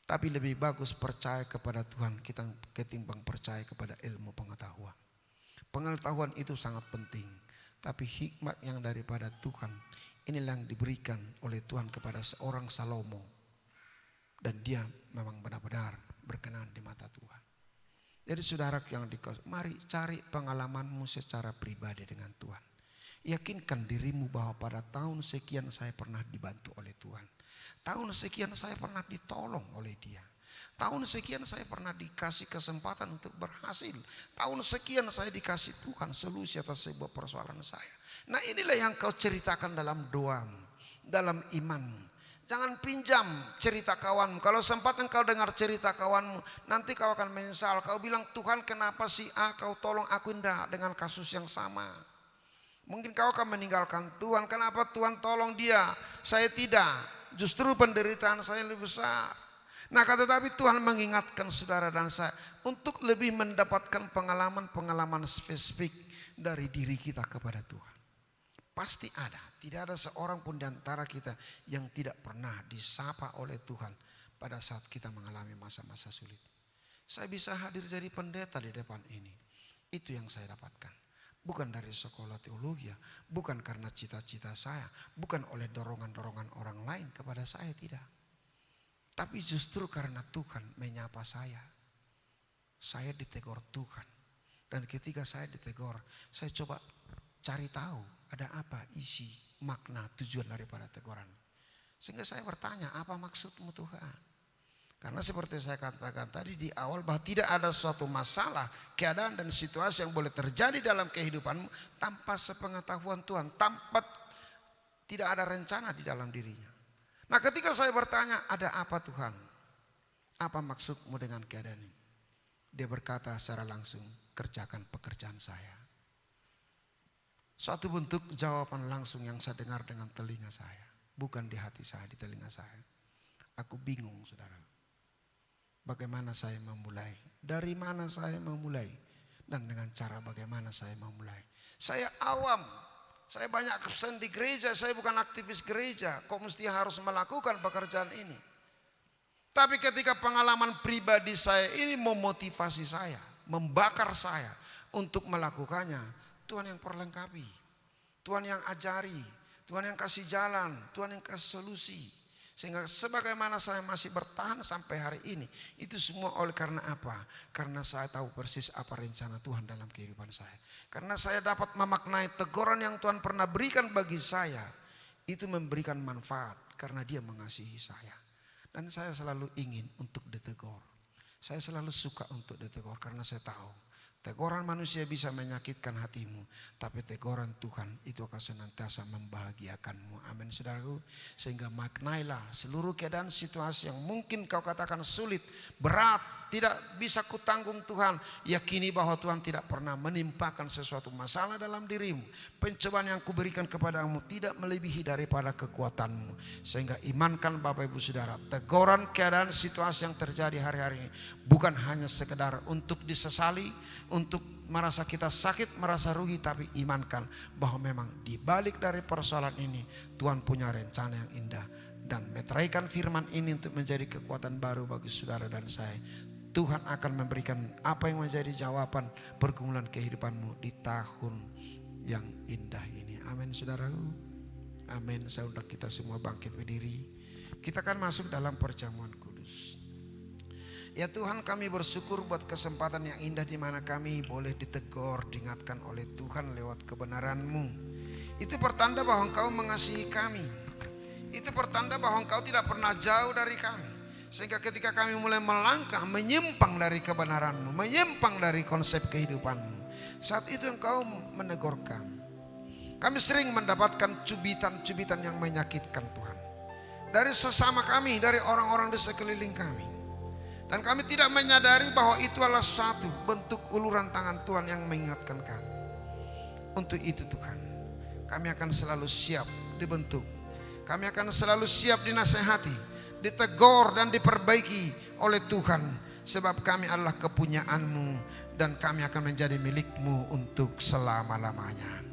Tapi lebih bagus percaya kepada Tuhan kita ketimbang percaya kepada ilmu pengetahuan. Pengetahuan itu sangat penting. Tapi hikmat yang daripada Tuhan, inilah yang diberikan oleh Tuhan kepada seorang Salomo. Dan dia memang benar-benar berkenan di mata Tuhan. Jadi saudara yang dikasih, mari cari pengalamanmu secara pribadi dengan Tuhan. Yakinkan dirimu bahwa pada tahun sekian saya pernah dibantu oleh Tuhan. Tahun sekian saya pernah ditolong oleh Dia. Tahun sekian saya pernah dikasih kesempatan untuk berhasil. Tahun sekian saya dikasih Tuhan solusi atas sebuah persoalan saya. Nah, inilah yang kau ceritakan dalam doamu, dalam imanmu. Jangan pinjam cerita kawanmu. Kalau sempat engkau dengar cerita kawanmu, nanti kau akan menyesal. Kau bilang, Tuhan kenapa si A kau tolong aku enggak dengan kasus yang sama. Mungkin kau akan meninggalkan Tuhan. Kenapa Tuhan tolong dia, saya tidak. Justru penderitaan saya lebih besar. Nah tetapi Tuhan mengingatkan saudara dan saya untuk lebih mendapatkan pengalaman-pengalaman spesifik dari diri kita kepada Tuhan. Pasti ada, tidak ada seorang pun di antara kita yang tidak pernah disapa oleh Tuhan pada saat kita mengalami masa-masa sulit. Saya bisa hadir jadi pendeta di depan ini, itu yang saya dapatkan. Bukan dari sekolah teologi, bukan karena cita-cita saya, bukan oleh dorongan-dorongan orang lain kepada saya, tidak. Tapi justru karena Tuhan menyapa saya ditegur Tuhan. Dan ketika saya ditegur, saya coba cari tahu ada apa isi, makna, tujuan daripada teguran. Sehingga saya bertanya, apa maksudmu Tuhan? Karena seperti saya katakan tadi di awal bahwa tidak ada suatu masalah, keadaan dan situasi yang boleh terjadi dalam kehidupanmu tanpa sepengetahuan Tuhan, tanpa tidak ada rencana di dalam dirinya. Nah ketika saya bertanya, ada apa Tuhan? Apa maksudmu dengan keadaan ini? Dia berkata secara langsung, kerjakan pekerjaan saya. Suatu bentuk jawaban langsung yang saya dengar dengan telinga saya. Bukan di hati saya, di telinga saya. Aku bingung saudara. Bagaimana saya memulai? Dari mana saya memulai? Dan dengan cara bagaimana saya memulai? Saya awam. Saya banyak absen di gereja. Saya bukan aktivis gereja. Kok mesti harus melakukan pekerjaan ini? Tapi ketika pengalaman pribadi saya ini memotivasi saya. Membakar saya untuk melakukannya. Tuhan yang perlengkapi, Tuhan yang ajari, Tuhan yang kasih jalan, Tuhan yang kasih solusi. Sehingga sebagaimana saya masih bertahan sampai hari ini, itu semua oleh karena apa? Karena saya tahu persis apa rencana Tuhan dalam kehidupan saya. Karena saya dapat memaknai teguran yang Tuhan pernah berikan bagi saya, itu memberikan manfaat karena Dia mengasihi saya. Dan saya selalu ingin untuk ditegur. Saya selalu suka untuk ditegur karena saya tahu teguran manusia bisa menyakitkan hatimu, tapi teguran Tuhan itu akan senantiasa membahagiakanmu. Amin saudaraku. Sehingga maknailah seluruh keadaan situasi yang mungkin kau katakan sulit, berat, tidak bisa kutanggung Tuhan. Yakini bahwa Tuhan tidak pernah menimpakan sesuatu masalah dalam dirimu. Pencobaan yang kuberikan kepadamu tidak melebihi daripada kekuatanmu. Sehingga imankan Bapak Ibu Saudara, teguran keadaan situasi yang terjadi hari-hari ini bukan hanya sekedar untuk disesali, untuk merasa kita sakit, merasa rugi, tapi imankan bahwa memang di balik dari persoalan ini Tuhan punya rencana yang indah. Dan meteraikan firman ini untuk menjadi kekuatan baru bagi saudara dan saya. Tuhan akan memberikan apa yang menjadi jawaban pergumulan kehidupanmu di tahun yang indah ini. Amin saudaraku. Amin. Saya undang kita semua bangkit berdiri. Kita akan masuk dalam perjamuan kudus. Ya Tuhan, kami bersyukur buat kesempatan yang indah di mana kami boleh ditegur, diingatkan oleh Tuhan lewat kebenaran-Mu. Itu pertanda bahwa Engkau mengasihi kami. Itu pertanda bahwa Engkau tidak pernah jauh dari kami. Sehingga ketika kami mulai melangkah menyimpang dari kebenaran-Mu, menyimpang dari konsep kehidupan-Mu, saat itu Engkau menegur kami. Kami sering mendapatkan cubitan-cubitan yang menyakitkan Tuhan. Dari sesama kami, dari orang-orang di sekeliling kami. Dan kami tidak menyadari bahwa itu adalah satu bentuk uluran tangan Tuhan yang mengingatkan kami. Untuk itu Tuhan, kami akan selalu siap dibentuk. Kami akan selalu siap dinasehati, ditegur dan diperbaiki oleh Tuhan. Sebab kami adalah kepunyaan-Mu dan kami akan menjadi milik-Mu untuk selama-lamanya.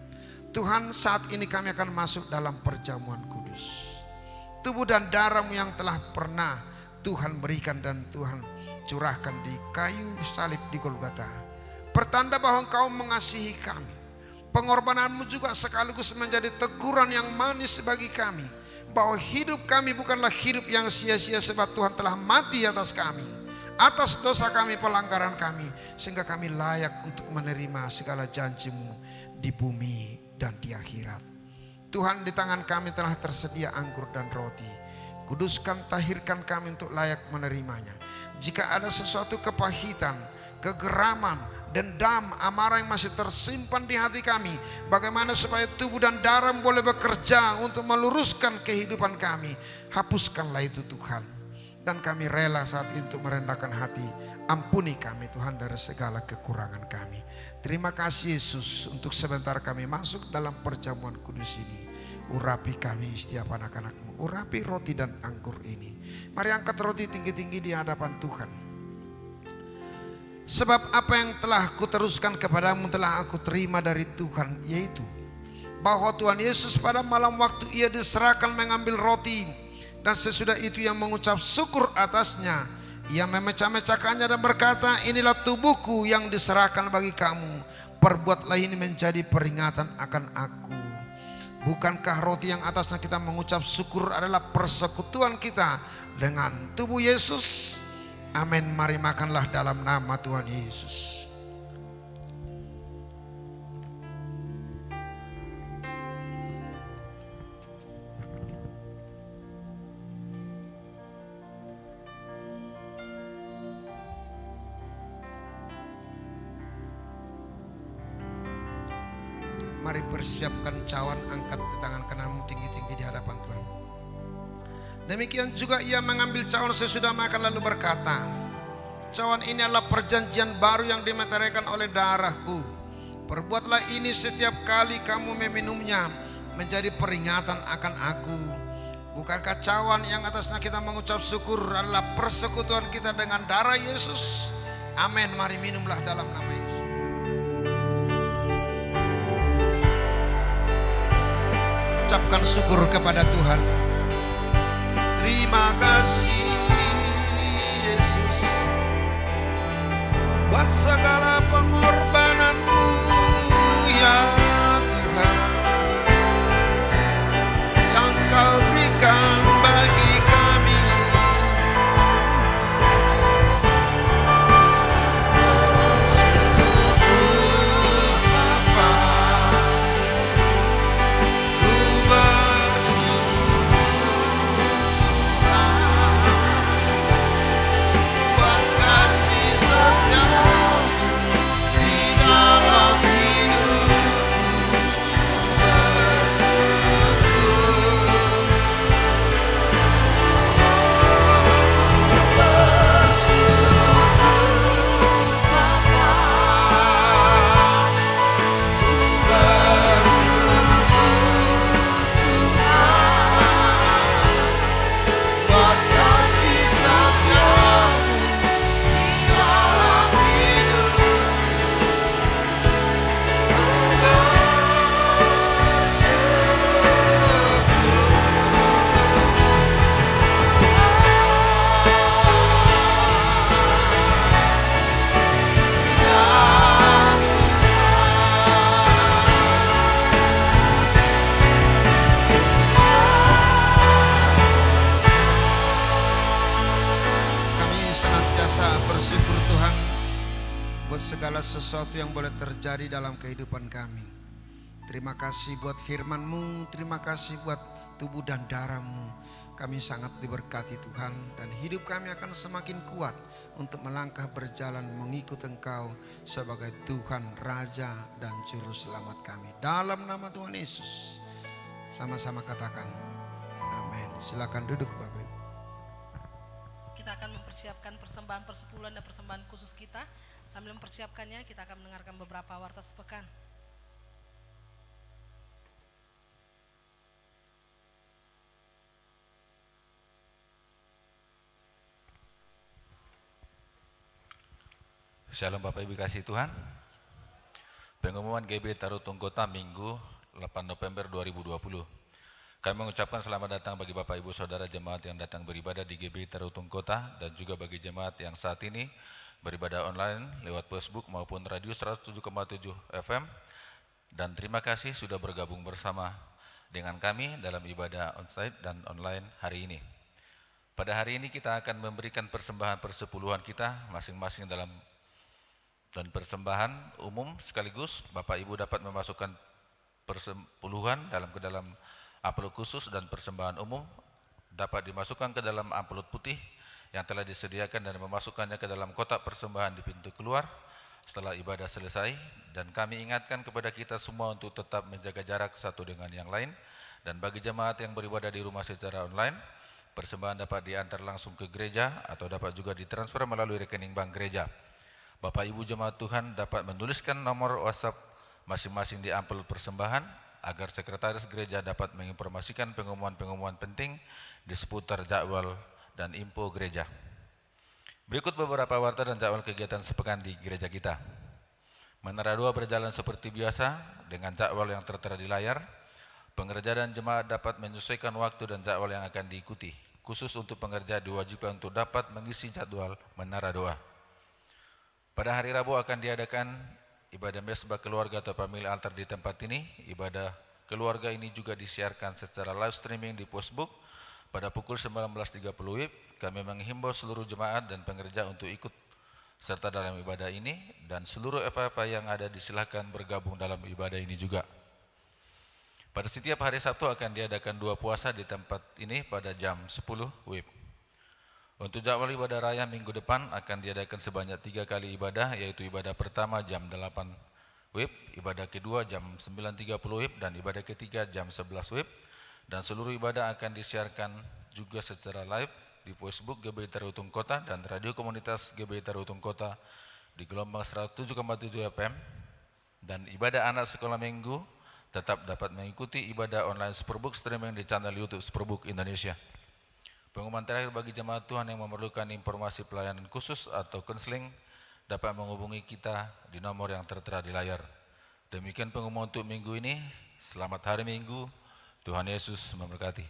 Tuhan, saat ini kami akan masuk dalam perjamuan kudus. Tubuh dan darah-Mu yang telah pernah Tuhan berikan dan Tuhan curahkan di kayu salib di Golgota. Pertanda bahwa Engkau mengasihi kami. Pengorbanan-Mu juga sekaligus menjadi teguran yang manis bagi kami. Bahwa hidup kami bukanlah hidup yang sia-sia sebab Tuhan telah mati atas kami. Atas dosa kami, pelanggaran kami. Sehingga kami layak untuk menerima segala janji-Mu di bumi dan di akhirat. Tuhan, di tangan kami telah tersedia anggur dan roti. Kuduskan, tahirkan kami untuk layak menerimanya. Jika ada sesuatu kepahitan, kegeraman, dendam, amarah yang masih tersimpan di hati kami, bagaimana supaya tubuh dan darah boleh bekerja untuk meluruskan kehidupan kami. Hapuskanlah itu Tuhan. Dan kami rela saat ini untuk merendahkan hati. Ampuni kami Tuhan dari segala kekurangan kami. Terima kasih Yesus untuk sebentar kami masuk dalam perjamuan kudus ini. Urapi kami setiap anak-anak-Mu. Urapi roti dan anggur ini. Mari angkat roti tinggi-tinggi di hadapan Tuhan. Sebab apa yang telah kuteruskan kepadamu telah aku terima dari Tuhan, yaitu bahwa Tuhan Yesus pada malam waktu ia diserahkan mengambil roti, dan sesudah itu ia mengucap syukur atasnya, ia memecah-mecahkannya dan berkata, inilah tubuhku yang diserahkan bagi kamu, perbuatlah ini menjadi peringatan akan aku. Bukankah roti yang atasnya kita mengucap syukur adalah persekutuan kita dengan tubuh Yesus? Amin. Mari makanlah dalam nama Tuhan Yesus. Mari persiapkan cawan, angkat di tangan kananmu tinggi-tinggi di hadapan Tuhan. Demikian juga ia mengambil cawan sesudah makan lalu berkata, cawan ini adalah perjanjian baru yang dimeteraikan oleh darahku. Perbuatlah ini setiap kali kamu meminumnya menjadi peringatan akan aku. Bukankah cawan yang atasnya kita mengucap syukur adalah persekutuan kita dengan darah Yesus? Amin. Mari minumlah dalam nama Yesus. Ucapkan syukur kepada Tuhan. Terima kasih Yesus buat segala pengorbananmu ya Tuhan, yang Kau berikan bagi kami. Bersyukur Tuhan buat segala sesuatu yang boleh terjadi dalam kehidupan kami. Terima kasih buat firman-Mu, terima kasih buat tubuh dan darah-Mu. Kami sangat diberkati Tuhan, dan hidup kami akan semakin kuat untuk melangkah berjalan mengikut Engkau sebagai Tuhan, Raja dan Juru Selamat kami. Dalam nama Tuhan Yesus, sama-sama katakan amin. Silakan duduk Bapak Ibu. Kita akan mempersiapkan persembahan persepuluhan dan persembahan khusus kita. Sambil mempersiapkannya, kita akan mendengarkan beberapa warta sepekan. Shalom Bapak Ibu kasih Tuhan. Pengumuman GB Tarutung Kota Minggu 8 November 2020. Kami mengucapkan selamat datang bagi Bapak Ibu Saudara jemaat yang datang beribadah di GB Tarutung Kota, dan juga bagi jemaat yang saat ini beribadah online lewat Facebook maupun radio 107,7 FM. Dan terima kasih sudah bergabung bersama dengan kami dalam ibadah onsite dan online hari ini. Pada hari ini kita akan memberikan persembahan persepuluhan kita masing-masing dalam dan persembahan umum, sekaligus Bapak Ibu dapat memasukkan persepuluhan ke dalam amplop khusus dan persembahan umum dapat dimasukkan ke dalam amplop putih yang telah disediakan dan memasukkannya ke dalam kotak persembahan di pintu keluar setelah ibadah selesai. Dan kami ingatkan kepada kita semua untuk tetap menjaga jarak satu dengan yang lain. Dan bagi jemaat yang beribadah di rumah secara online, persembahan dapat diantar langsung ke gereja atau dapat juga ditransfer melalui rekening bank gereja. Bapak Ibu jemaat Tuhan dapat menuliskan nomor WhatsApp masing-masing di amplop persembahan agar sekretaris gereja dapat menginformasikan pengumuman-pengumuman penting di seputar jadwal dan info gereja. Berikut beberapa warta dan jadwal kegiatan sepekan di gereja kita. Menara 2 berjalan seperti biasa dengan jadwal yang tertera di layar. Pengerja dan jemaat dapat menyesuaikan waktu dan jadwal yang akan diikuti. Khusus untuk pengerja diwajibkan untuk dapat mengisi jadwal Menara 2. Pada hari Rabu akan diadakan ibadah mesbah keluarga atau family altar di tempat ini. Ibadah keluarga ini juga disiarkan secara live streaming di Facebook pada pukul 19.30 WIB. Kami menghimbau seluruh jemaat dan pengerja untuk ikut serta dalam ibadah ini, dan seluruh FFA yang ada disilakan bergabung dalam ibadah ini juga. Pada setiap hari Sabtu akan diadakan 2 puasa di tempat ini pada jam 10 WIB. Untuk jadwal ibadah raya minggu depan akan diadakan sebanyak 3 kali ibadah, yaitu ibadah pertama jam 8 WIB, ibadah kedua jam 9.30 WIB, dan ibadah ketiga jam 11 WIB. Dan seluruh ibadah akan disiarkan juga secara live di Facebook GBI Tarutung Kota dan radio komunitas GBI Tarutung Kota di gelombang 107,7 FM. Dan ibadah anak sekolah minggu tetap dapat mengikuti ibadah online Superbook streaming di channel YouTube Superbook Indonesia. Pengumuman terakhir bagi jemaat Tuhan yang memerlukan informasi pelayanan khusus atau konseling dapat menghubungi kita di nomor yang tertera di layar. Demikian pengumuman untuk minggu ini. Selamat hari Minggu. Tuhan Yesus memberkati.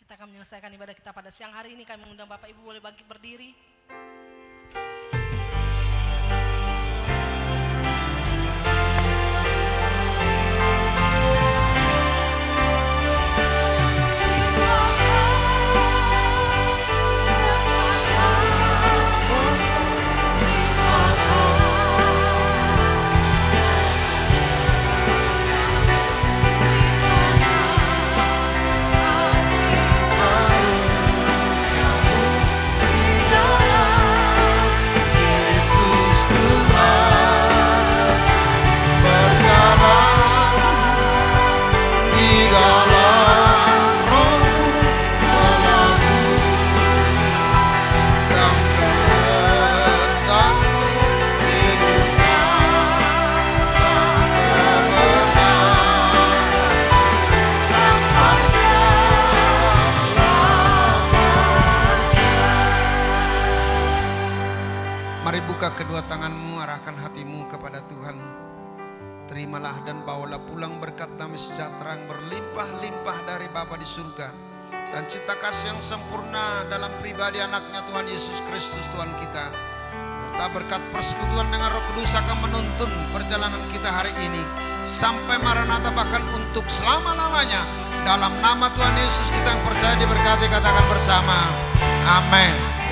Kita akan menyelesaikan ibadah kita pada siang hari ini. Kami mengundang Bapak Ibu boleh bangkit berdiri. Kedua tanganmu, arahkan hatimu kepada Tuhan. Terimalah dan bawalah pulang berkat damai sejahtera yang berlimpah-limpah dari Bapa di surga, dan cinta kasih yang sempurna dalam pribadi anaknya Tuhan Yesus Kristus Tuhan kita, serta berkat persekutuan dengan Roh Kudus akan menuntun perjalanan kita hari ini sampai Maranatha, bahkan untuk selama-lamanya. Dalam nama Tuhan Yesus kita yang percaya diberkati, katakan bersama amin.